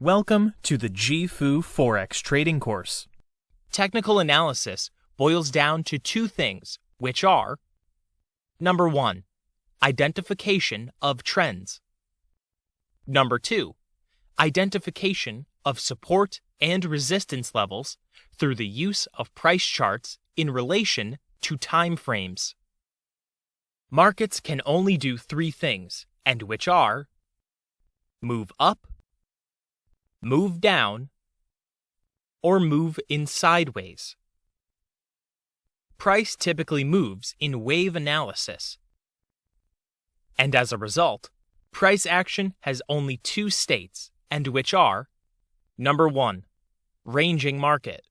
Welcome to the GFU Forex trading course. Technical analysis boils down to two things, which are: number 1, identification of trends. Number 2, identification of support and resistance levels through the use of price charts in relation to time frames. Markets can only do three things, and which are: move up, move down, or move in sideways. Price typically moves in wave analysis, and as a result, price action has only two states, and which are: number 1, ranging market.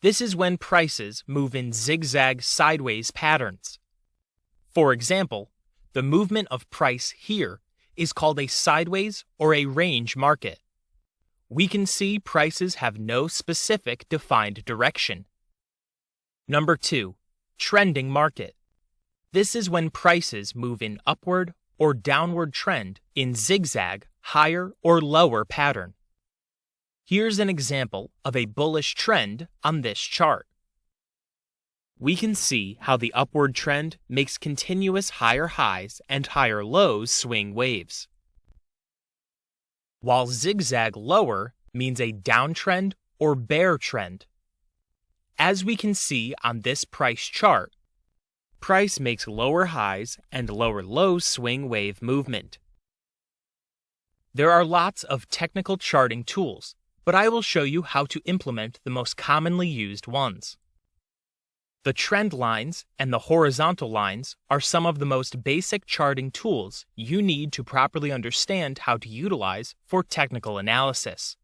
This is when prices move in zigzag sideways patterns. For example, the movement of price here is called a sideways or a range market. We can see prices have no specific defined direction. Number 2, trending market. This is when prices move in upward or downward trend in zigzag, higher or lower pattern. Here's an example of a bullish trend on this chart. We can see how the upward trend makes continuous higher highs and higher lows swing waves, while zigzag lower means a downtrend or bear trend. As we can see on this price chart, price makes lower highs and lower lows swing wave movement. There are lots of technical charting tools, but I will show you how to implement the most commonly used ones. The trend lines and the horizontal lines are some of the most basic charting tools you need to properly understand how to utilize for technical analysis.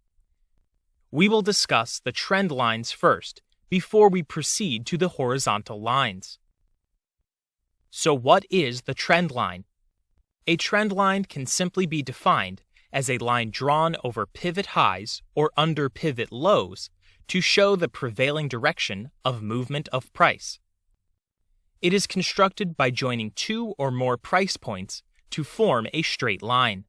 We will discuss the trend lines first before we proceed to the horizontal lines. So what is the trend line? A trend line can simply be defined as a line drawn over pivot highs or under pivot lows to show the prevailing direction of movement of price. It is constructed by joining two or more price points to form a straight line.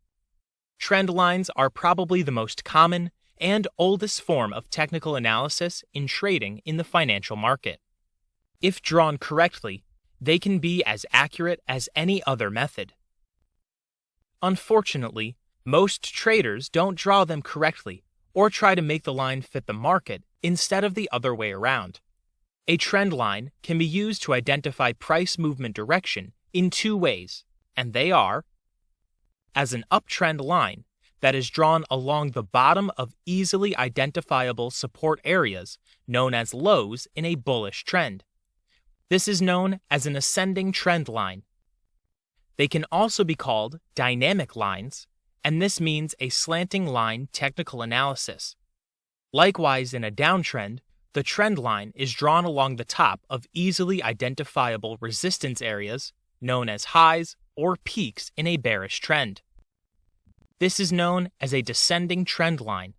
Trend lines are probably the most common and oldest form of technical analysis in trading in the financial market. If drawn correctly, they can be as accurate as any other method. Unfortunately, most traders don't draw them correctly or try to make the line fit the market instead of the other way around. A trend line can be used to identify price movement direction in two ways, and they are: as an uptrend line that is drawn along the bottom of easily identifiable support areas known as lows in a bullish trend. This is known as an ascending trend line. They can also be called dynamic lines, and this means a slanting line technical analysis. Likewise, in a downtrend, the trend line is drawn along the top of easily identifiable resistance areas known as highs or peaks in a bearish trend. This is known as a descending trend line.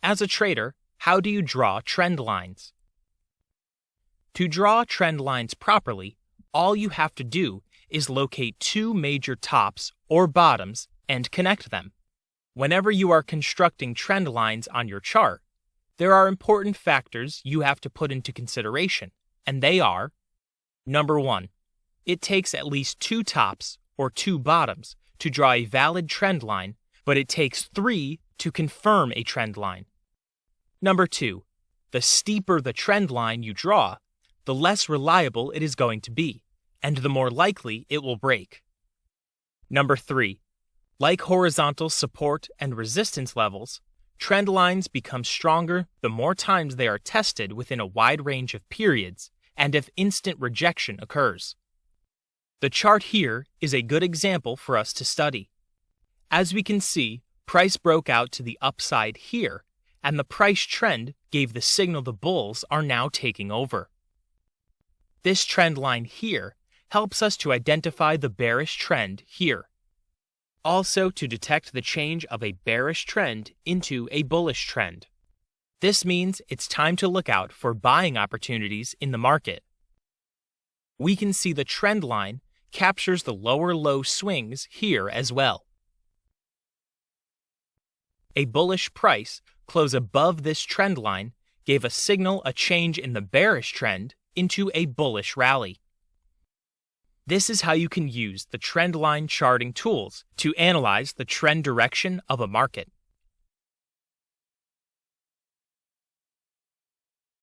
As a trader, how do you draw trend lines? To draw trend lines properly, all you have to do is locate two major tops or bottoms and connect them. Whenever you are constructing trend lines on your chart, there are important factors you have to put into consideration, and they are: number 1, it takes at least two tops or two bottoms to draw a valid trend line, but it takes 3 to confirm a trend line. Number 2, the steeper the trend line you draw, the less reliable it is going to be, and the more likely it will break. Number 3, like horizontal support and resistance levels, trend lines become stronger the more times they are tested within a wide range of periods and if instant rejection occurs. The chart here is a good example for us to study. As we can see, price broke out to the upside here, and the price trend gave the signal the bulls are now taking over. This trend line here helps us to identify the bearish trend here. Also to detect the change of a bearish trend into a bullish trend. This means it's time to look out for buying opportunities in the market. We can see the trend line captures the lower low swings here as well. A bullish price close above this trend line gave a signal a change in the bearish trend into a bullish rally. This is how you can use the trend line charting tools to analyze the trend direction of a market.